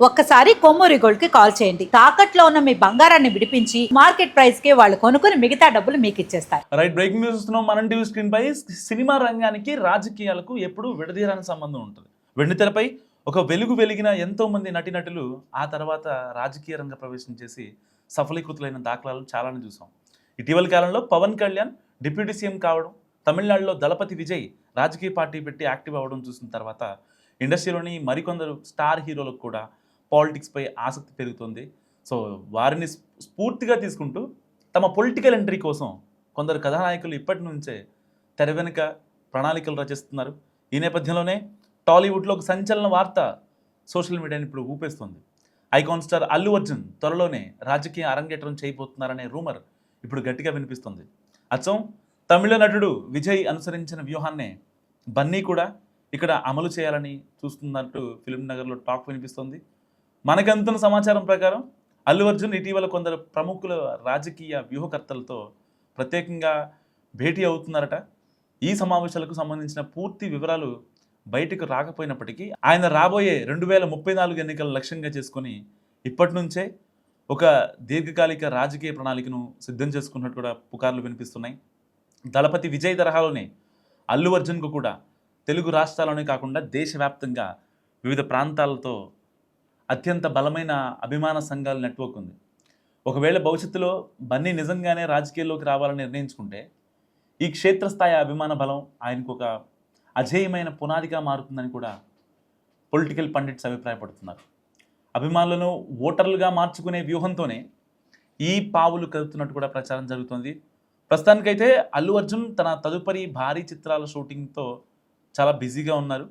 ఒక్కసారి కొమ్మూరి గోల్డ్ కి కాల్ చేయండి. తాకట్లో ఉన్న మీ బంగారాన్ని విడిపించి మార్కెట్ ప్రైస్ కి వాళ్ళు కొనుక్కుని మిగతా డబ్బులు మీకు ఇచ్చేస్తారు. రైట్, బ్రేకింగ్ న్యూస్ చూస్తున్నాం. మనం టీవీ స్క్రీన్ పై సినిమా రంగానికి రాజకీయాలకు ఎప్పుడూ విడదీయరాని సంబంధం ఉంటుంది. వెండితెరపై ఒక వెలిగిన ఎంతో మంది నటీనటులు ఆ తర్వాత రాజకీయ రంగ ప్రవేశం చేసి సఫలీకృతులైన దాఖలాలు చాలానే చూసాం. ఇటీవల కాలంలో పవన్ కళ్యాణ్ డిప్యూటీ సీఎం కావడం, తమిళనాడులో దళపతి విజయ్ రాజకీయ పార్టీ పెట్టి యాక్టివ్ అవ్వడం చూసిన తర్వాత ఇండస్ట్రీలోని మరికొందరు స్టార్ హీరోలకు కూడా పాలిటిక్స్పై ఆసక్తి పెరుగుతుంది. సో వారిని స్ఫూర్తిగా తీసుకుంటూ తమ పొలిటికల్ ఎంట్రీ కోసం కొందరు కథానాయకులు ఇప్పటి నుంచే తెర వెనుక ప్రణాళికలు రచిస్తున్నారు. ఈ నేపథ్యంలోనే టాలీవుడ్లో ఒక సంచలన వార్త సోషల్ మీడియాని ఇప్పుడు ఊపేస్తుంది. ఐకాన్ స్టార్ అల్లు అర్జున్ త్వరలోనే రాజకీయ అరంగేట్రం చేయబోతున్నారనే రూమర్ ఇప్పుడు గట్టిగా వినిపిస్తుంది. అచ్చం తమిళ నటుడు విజయ్ అనుసరించిన వ్యూహాన్నే బన్నీ కూడా ఇక్కడ అమలు చేయాలని చూస్తున్నట్టు ఫిల్మ్ నగర్లో టాక్ వినిపిస్తుంది. మనకంతున్న సమాచారం ప్రకారం అల్లు అర్జున్ ఇటీవల కొందరు ప్రముఖుల రాజకీయ వ్యూహకర్తలతో ప్రత్యేకంగా భేటీ అవుతున్నారట. ఈ సమావేశాలకు సంబంధించిన పూర్తి వివరాలు బయటకు రాకపోయినప్పటికీ ఆయన రాబోయే 2034 ఎన్నికల లక్ష్యంగా చేసుకొని ఇప్పటి నుంచే ఒక దీర్ఘకాలిక రాజకీయ ప్రణాళికను సిద్ధం చేసుకున్నట్టు కూడా పుకార్లు వినిపిస్తున్నాయి. దళపతి విజయ్ తరహాలోనే అల్లు అర్జున్కు కూడా తెలుగు రాష్ట్రాల్లోనే కాకుండా దేశవ్యాప్తంగా వివిధ ప్రాంతాలతో అత్యంత బలమైన అభిమాన సంఘాల నెట్వర్క్ ఉంది. ఒకవేళ భవిష్యత్తులో బన్నీ నిజంగానే రాజకీయాల్లోకి రావాలని నిర్ణయించుకుంటే ఈ క్షేత్రస్థాయి అభిమాన బలం ఆయనకు ఒక అజేయమైన పునాదిగా మారుతుందని కూడా పొలిటికల్ పండిట్స్ అభిప్రాయపడుతున్నారు. అభిమానులను ఓటర్లుగా మార్చుకునే వ్యూహంతోనే ఈ పావులు కలుపుతున్నట్టు కూడా ప్రచారం జరుగుతుంది. ప్రస్తుతానికైతే అల్లు అర్జున్ తన తదుపరి భారీ చిత్రాల షూటింగ్తో చాలా బిజీగా ఉన్నారు.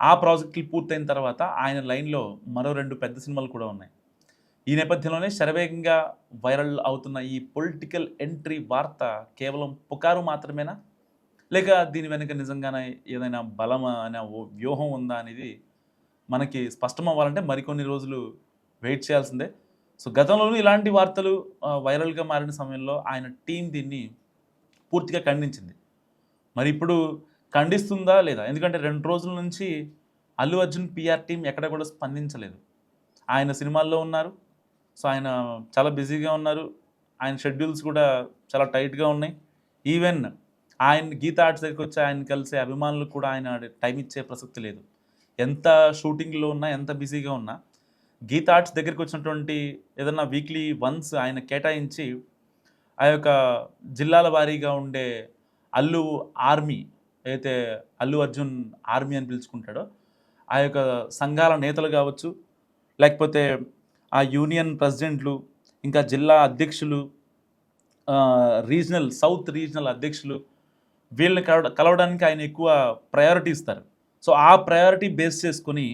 ఆ ప్రాజెక్టులు పూర్తయిన తర్వాత ఆయన లైన్లో మరో 2 పెద్ద సినిమాలు కూడా ఉన్నాయి. ఈ నేపథ్యంలోనే శరవేగంగా వైరల్ అవుతున్న ఈ పొలిటికల్ ఎంట్రీ వార్త కేవలం పుకారు మాత్రమేనా, లేక దీని వెనుక నిజంగానే ఏదైనా బలమైన వ్యూహం ఉందా అనేది మనకి స్పష్టం అవ్వాలంటే మరికొన్ని రోజులు వెయిట్ చేయాల్సిందే. సో గతంలోనూ ఇలాంటి వార్తలు వైరల్గా మారిన సమయంలో ఆయన టీం దీన్ని పూర్తిగా ఖండించింది. మరి ఇప్పుడు ఖండిస్తుందా లేదా? ఎందుకంటే 2 రోజుల నుంచి అల్లు అర్జున్ పిఆర్ టీం ఎక్కడ కూడా స్పందించలేదు. ఆయన సినిమాల్లో ఉన్నారు. సో ఆయన చాలా బిజీగా ఉన్నారు. ఆయన షెడ్యూల్స్ కూడా చాలా టైట్గా ఉన్నాయి. ఈవెన్ ఆయన గీతా ఆర్ట్స్ దగ్గరికి వచ్చి ఆయన కలిసే అభిమానులకు కూడా ఆయన టైం ఇచ్చే ప్రసక్తి లేదు. ఎంత షూటింగ్లో ఉన్నా, ఎంత బిజీగా ఉన్నా గీతా ఆర్ట్స్ దగ్గరికి వచ్చినటువంటి ఏదన్నా వీక్లీ వన్స్ ఆయన కేటాయించి ఆ యొక్క జిల్లాల వారీగా ఉండే అల్లు ఆర్మీ, అయితే అల్లు అర్జున్ ఆర్మీ అని పిలుచుకుంటాడో ఆ యొక్క సంఘాల నేతలు కావచ్చు, లేకపోతే ఆ యూనియన్ ప్రెసిడెంట్లు, ఇంకా జిల్లా అధ్యక్షులు, సౌత్ రీజనల్ అధ్యక్షులు, వీళ్ళని కలవడానికి ఆయన ఎక్కువ ప్రయారిటీ ఇస్తారు. సో ఆ ప్రయారిటీ బేస్ చేసుకొని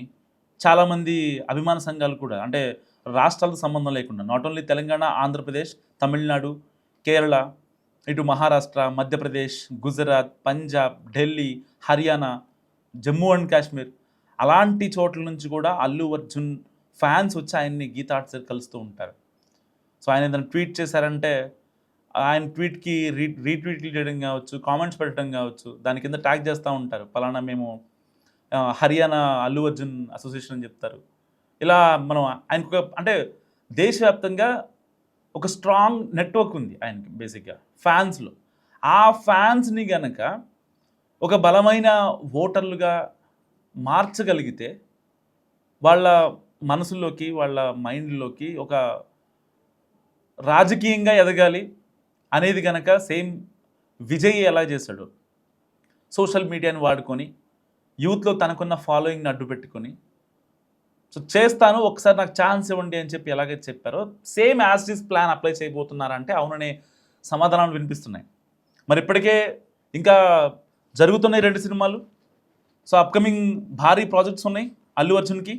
చాలామంది అభిమాన సంఘాలు కూడా, అంటే రాష్ట్రాలతో సంబంధం లేకుండా, నాట్ ఓన్లీ తెలంగాణ, ఆంధ్రప్రదేశ్, తమిళనాడు, కేరళ, ఇటు మహారాష్ట్ర, మధ్యప్రదేశ్, గుజరాత్, పంజాబ్, ఢిల్లీ, హర్యానా, జమ్మూ అండ్ కాశ్మీర్, అలాంటి చోట్ల నుంచి కూడా అల్లు అర్జున్ ఫ్యాన్స్ వచ్చి ఆయన్ని గీతా ఆర్ట్స్ కలుస్తూ ఉంటారు. సో ఆయన ఏదైనా ట్వీట్ చేశారంటే ఆయన ట్వీట్కి రీట్వీట్లు చేయడం కావచ్చు, కామెంట్స్ పెట్టడం కావచ్చు, దాని కింద ట్యాగ్ చేస్తూ ఉంటారు. పలానా మేము హర్యానా అల్లు అర్జున్ అసోసియేషన్ అని చెప్తారు. ఇలా మనం ఆయనకు అంటే దేశవ్యాప్తంగా ఒక స్ట్రాంగ్ నెట్వర్క్ ఉంది ఆయనకి బేసిక్గా ఫ్యాన్స్లో. ఆ ఫ్యాన్స్ని గనక ఒక బలమైన ఓటర్లుగా మార్చగలిగితే వాళ్ళ మనసుల్లోకి, వాళ్ళ మైండ్లోకి ఒక రాజకీయంగా ఎదగాలి అనేది కనుక సేమ్ విజయ్ ఎలా చేశాడు, సోషల్ మీడియాని వాడుకొని యూత్లో తనకున్న ఫాలోయింగ్ని అడ్డు పెట్టుకొని సో చేస్తాను, ఒకసారి నాకు ఛాన్స్ ఇవ్వండి అని చెప్పి ఎలాగైతే చెప్పారో same as is plan apply చేయబోతున్నారంటే అవుననే సమాధానాలు వినిపిస్తున్నాయి. మరి ఇప్పటికే ఇంకా జరుగుతున్నాయి 2 సినిమాలు. సో అప్కమింగ్ భారీ ప్రాజెక్ట్స్ ఉన్నాయి అల్లు అర్జున్కి.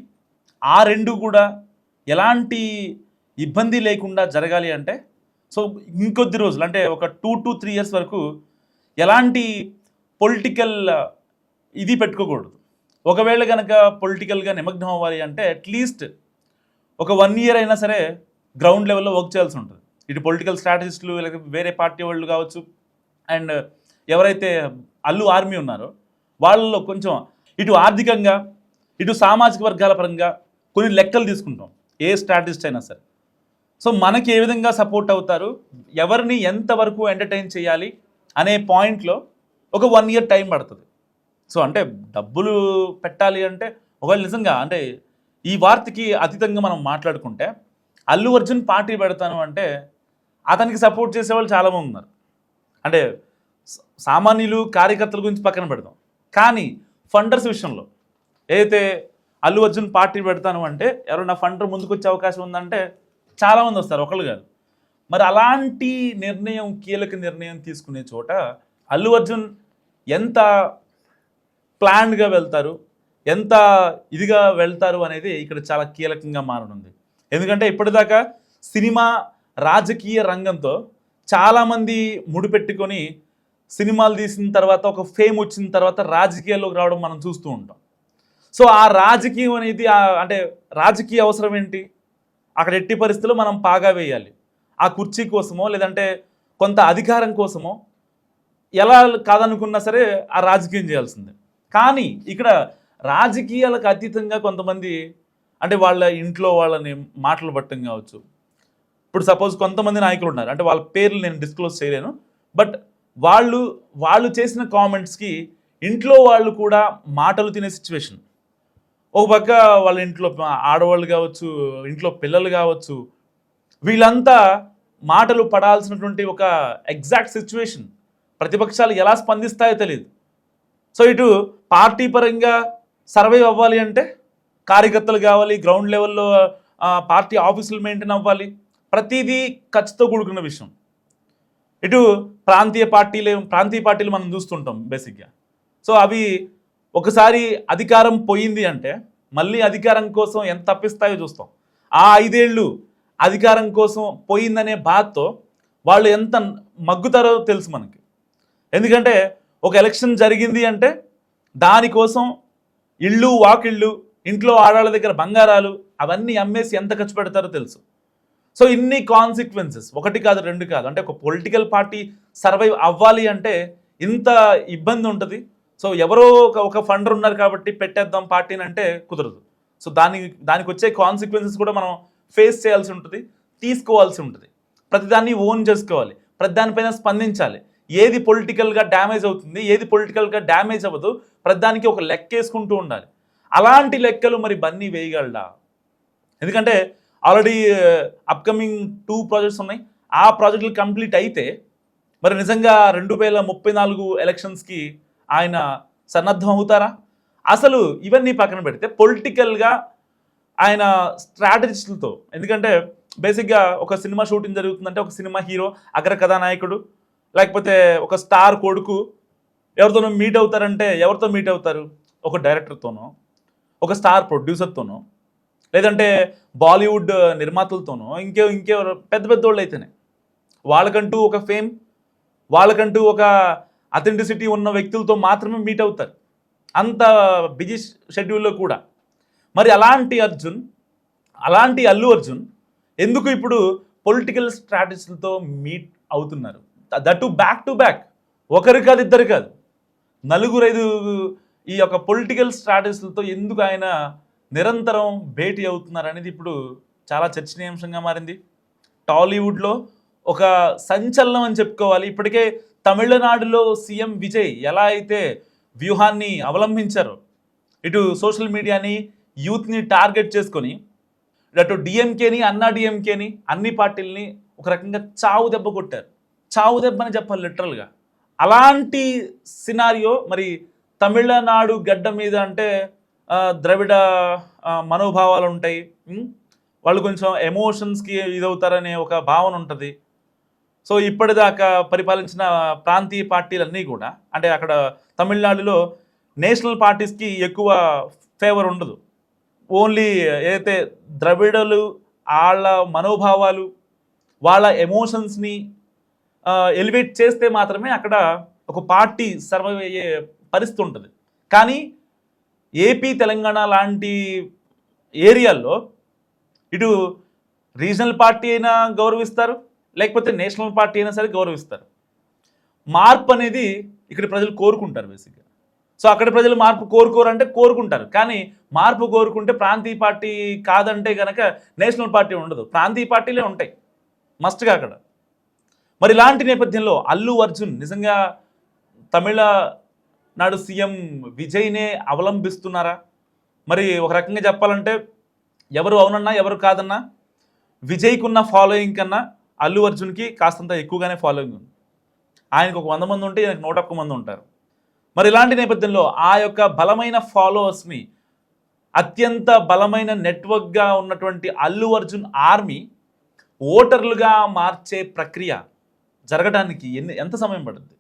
ఆ 2 కూడా ఎలాంటి ఇబ్బంది లేకుండా జరగాలి అంటే సో ఇంకొద్ది రోజులు, అంటే ఒక 2 to 3 years వరకు ఎలాంటి పొలిటికల్ ఇది పెట్టుకోకూడదు. ఒకవేళ కనుక పొలిటికల్గా నిమగ్నం అవ్వాలి అంటే అట్లీస్ట్ ఒక 1 year అయినా సరే గ్రౌండ్ లెవెల్లో వర్క్ చేయాల్సి ఉంటుంది. ఇటు పొలిటికల్ స్ట్రాటజిస్టులు, లేకపోతే వేరే పార్టీ వాళ్ళు కావచ్చు, అండ్ ఎవరైతే అల్లు ఆర్మీ ఉన్నారో వాళ్ళలో కొంచెం ఇటు ఆర్థికంగా, ఇటు సామాజిక వర్గాల పరంగా కొన్ని లెక్కలు తీసుకుంటాం ఏ స్ట్రాటజిస్ట్ అయినా సరే. సో మనకి ఏ విధంగా సపోర్ట్ అవుతారు, ఎవరిని ఎంతవరకు ఎంటర్టైన్ చేయాలి అనే పాయింట్లో ఒక 1 year టైం పడుతుంది. సో అంటే డబ్బులు పెట్టాలి అంటే ఒకవేళ నిజంగా అంటే ఈ వార్తకి అతీతంగా మనం మాట్లాడుకుంటే అల్లు అర్జున్ పార్టీ పెడతాను అంటే అతనికి సపోర్ట్ చేసేవాళ్ళు చాలామంది ఉన్నారు. అంటే సామాన్యులు కార్యకర్తల గురించి పక్కన పెడతాం, కానీ ఫండర్స్ విషయంలో ఏదైతే అల్లు అర్జున్ పార్టీ పెడతాను అంటే ఎవరైనా ఫండర్ ముందుకు వచ్చే అవకాశం ఉందంటే చాలామంది వస్తారు, ఒకళ్ళు కాదు. మరి అలాంటి నిర్ణయం, కీలక నిర్ణయం తీసుకునే చోట అల్లు అర్జున్ ఎంత ప్లాన్డ్గా వెళ్తారు, ఎంత ఇదిగా వెళ్తారు అనేది ఇక్కడ చాలా కీలకంగా మారనుంది. ఎందుకంటే ఇప్పటిదాకా సినిమా రాజకీయ రంగంతో చాలామంది ముడిపెట్టుకొని సినిమాలు తీసిన తర్వాత ఒక ఫేమ్ వచ్చిన తర్వాత రాజకీయాల్లోకి రావడం మనం చూస్తూ ఉంటాం. సో ఆ రాజకీయం అనేది అంటే రాజకీయ అవసరం ఏంటి, అక్కడ ఎట్టి పరిస్థితుల్లో మనం పాగా వేయాలి, ఆ కుర్చీ కోసమో లేదంటే కొంత అధికారం కోసమో ఎలా కాదనుకున్నా సరే ఆ రాజకీయం చేయాల్సిందే. కానీ ఇక్కడ రాజకీయాలకు అతీతంగా కొంతమంది అంటే వాళ్ళ ఇంట్లో వాళ్ళని మాటలు పట్టడం కావచ్చు. ఇప్పుడు సపోజ్ కొంతమంది నాయకులు ఉన్నారు, అంటే వాళ్ళ పేర్లు నేను డిస్క్లోజ్ చేయలేను, బట్ వాళ్ళు చేసిన కామెంట్స్కి ఇంట్లో వాళ్ళు కూడా మాటలు తినే సిచ్యువేషన్. ఒక పక్క వాళ్ళ ఇంట్లో ఆడవాళ్ళు కావచ్చు, ఇంట్లో పిల్లలు కావచ్చు, వీళ్ళంతా మాటలు పడాల్సినటువంటి ఒక ఎగ్జాక్ట్ సిచ్యువేషన్. ప్రతిపక్షాలు ఎలా స్పందిస్తాయో తెలియదు. సో ఇటు పార్టీ పరంగా సర్వైవ్ అవ్వాలి అంటే కార్యకర్తలు కావాలి, గ్రౌండ్ లెవెల్లో పార్టీ ఆఫీసులు మెయింటైన్ అవ్వాలి, ప్రతిదీ ఖర్చుతో కూడుకున్న విషయం. ఇటు ప్రాంతీయ పార్టీలు మనం చూస్తుంటాం బేసిక్గా. సో అవి ఒకసారి అధికారం పోయింది అంటే మళ్ళీ అధికారం కోసం ఎంత తప్పిస్తాయో చూస్తాం. ఆ 5 ఏళ్ళు అధికారం కోసం పోయిందనే బాధతో వాళ్ళు ఎంత మగ్గుతారో తెలుసు మనకి. ఎందుకంటే ఒక ఎలక్షన్ జరిగింది అంటే దానికోసం ఇళ్ళు వాకిళ్ళు, ఇంట్లో ఆడవాళ్ళ దగ్గర బంగారాలు అవన్నీ అమ్మేసి ఎంత ఖర్చు పెడతారో తెలుసు. సో ఇన్ని కాన్సిక్వెన్సెస్, 1 కాదు 2 కాదు, అంటే ఒక పొలిటికల్ పార్టీ సర్వైవ్ అవ్వాలి అంటే ఇంత ఇబ్బంది ఉంటుంది. సో ఎవరో ఒక ఫండర్ ఉన్నారు కాబట్టి పెట్టేద్దాం పార్టీని అంటే కుదరదు. సో దానికి వచ్చే కాన్సిక్వెన్సెస్ కూడా మనం ఫేస్ చేయాల్సి ఉంటుంది, తీసుకోవాల్సి ఉంటుంది. ప్రతిదాన్ని ఓన్ చేసుకోవాలి, ప్రతిదానిపైన స్పందించాలి. ఏది పొలిటికల్గా డ్యామేజ్ అవుతుంది, ఏది పొలిటికల్గా డ్యామేజ్ అవ్వదు, ప్రతిదానికి ఒక లెక్క వేసుకుంటూ ఉండాలి. అలాంటి లెక్కలు మరి బన్నీ వేయగలడా? ఎందుకంటే ఆల్రెడీ అప్కమింగ్ 2 ప్రాజెక్ట్స్ ఉన్నాయి. ఆ ప్రాజెక్టులు కంప్లీట్ అయితే మరి నిజంగా 2034 ఎలక్షన్స్కి ఆయన సన్నద్ధం అవుతారా? అసలు ఇవన్నీ పక్కన పెడితే పొలిటికల్గా ఆయన స్ట్రాటజిస్టులతో, ఎందుకంటే బేసిక్గా ఒక సినిమా షూటింగ్ జరుగుతుందంటే ఒక సినిమా హీరో, అగ్ర కథానాయకుడు, లేకపోతే ఒక స్టార్ కొడుకు ఎవరితోనో మీట్ అవుతారంటే ఎవరితో మీట్ అవుతారు? ఒక డైరెక్టర్తోనో, ఒక స్టార్ ప్రొడ్యూసర్తోనో, లేదంటే బాలీవుడ్ నిర్మాతలతోనో, ఇంకెవరు పెద్ద వాళ్ళు అయితేనే. వాళ్ళకంటూ ఒక ఫేమ్, వాళ్ళకంటూ ఒక అథెంటిసిటీ ఉన్న వ్యక్తులతో మాత్రమే మీట్ అవుతారు, అంత బిజీ షెడ్యూల్లో కూడా. మరి అలాంటి అల్లు అర్జున్ ఎందుకు ఇప్పుడు పొలిటికల్ స్ట్రాటజీలతో మీట్ అవుతున్నారు? దట్ బ్యాక్ టు బ్యాక్, ఒకరు కాదు, ఇద్దరు కాదు, 4-5 ఈ యొక్క పొలిటికల్ స్ట్రాటజీలతో ఎందుకు ఆయన నిరంతరం భేటీ అవుతున్నారు అనేది ఇప్పుడు చాలా చర్చనీయాంశంగా మారింది. టాలీవుడ్లో ఒక సంచలనం అని చెప్పుకోవాలి. ఇప్పటికే తమిళనాడులో సీఎం విజయ్ ఎలా అయితే వ్యూహాన్ని అవలంబించారో, ఇటు సోషల్ మీడియాని, యూత్ని టార్గెట్ చేసుకొని అటు డిఎంకేని, అన్నా డిఎంకేని, అన్ని పార్టీలని ఒక రకంగా చావు దెబ్బ కొట్టారు. చావు దెబ్బ అని చెప్పాలి లిటరల్గా. అలాంటి సినారియో మరి తమిళనాడు గడ్డ మీద అంటే ద్రవిడ మనోభావాలు ఉంటాయి, వాళ్ళు కొంచెం ఎమోషన్స్కి ఇదవుతారనే ఒక భావన ఉంటుంది. సో ఇప్పటిదాకా పరిపాలించిన ప్రాంతీయ పార్టీలన్నీ కూడా, అంటే అక్కడ తమిళనాడులో నేషనల్ పార్టీస్కి ఎక్కువ ఫేవర్ ఉండదు. ఓన్లీ ఏదైతే ద్రవిడలు వాళ్ళ మనోభావాలు, వాళ్ళ ఎమోషన్స్ని ఎలివేట్ చేస్తే మాత్రమే అక్కడ ఒక పార్టీ సర్వైవ్ అయ్యే పరిస్థితి ఉంటుంది. కానీ ఏపీ, తెలంగాణ లాంటి ఏరియాల్లో ఇటు రీజనల్ పార్టీ అయినా గౌరవిస్తారు, లేకపోతే నేషనల్ పార్టీ అయినా సరే గౌరవిస్తారు. మార్పు అనేది ఇక్కడ ప్రజలు కోరుకుంటారు బేసిక్గా. సో అక్కడ ప్రజలు మార్పు కోరుకోరంటే కోరుకుంటారు, కానీ మార్పు కోరుకుంటే ప్రాంతీయ పార్టీ కాదంటే కనుక నేషనల్ పార్టీ ఉండదు, ప్రాంతీయ పార్టీలే ఉంటాయి మస్ట్గా అక్కడ. మరి ఇలాంటి నేపథ్యంలో అల్లు అర్జున్ నిజంగా తమిళనాడు సీఎం విజయ్నే అవలంబిస్తున్నారా? మరి ఒక రకంగా చెప్పాలంటే ఎవరు అవునన్నా ఎవరు కాదన్నా విజయ్కున్న ఫాలోయింగ్ కన్నా అల్లు అర్జున్కి కాస్తంత ఎక్కువగానే ఫాలోయింగ్ ఉంది. ఆయనకు ఒక 100 మంది ఉంటే ఈయనకు 101 మంది ఉంటారు. మరి ఇలాంటి నేపథ్యంలో ఆ యొక్క బలమైన ఫాలోవర్స్ని అత్యంత బలమైన నెట్వర్క్గా ఉన్నటువంటి అల్లు అర్జున్ ఆర్మీ ఓటర్లుగా మార్చే ప్రక్రియ జరగడానికి ఎంత సమయం పడుతుంది?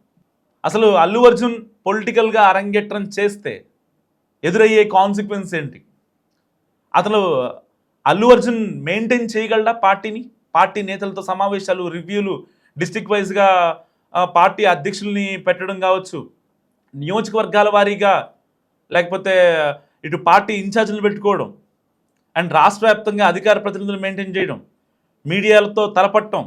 అసలు అల్లు అర్జున్ పొలిటికల్గా అరంగేట్రం చేస్తే ఎదురయ్యే కాన్సిక్వెన్స్ ఏంటి? అతను అల్లు అర్జున్ మెయింటైన్ చేయగలడా పార్టీని? పార్టీ నేతలతో సమావేశాలు, రివ్యూలు, డిస్ట్రిక్ట్ వైజ్గా పార్టీ అధ్యక్షుల్ని పెట్టడం కావచ్చు, నియోజకవర్గాల వారీగా లేకపోతే ఇటు పార్టీ ఇన్ఛార్జీలు పెట్టుకోవడం, అండ్ రాష్ట్ర వ్యాప్తంగా అధికార ప్రతినిధులు మెయింటైన్ చేయడం, మీడియాలతో తలపట్టడం,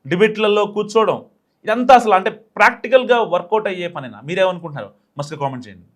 డిబేట్లలో కూర్చోవడం, ఇదంతా అసలు అంటే ప్రాక్టికల్గా వర్కౌట్ అయ్యే పనేనా? మీరేమనుకుంటున్నారు? మస్ట్ కామెంట్ చేయండి.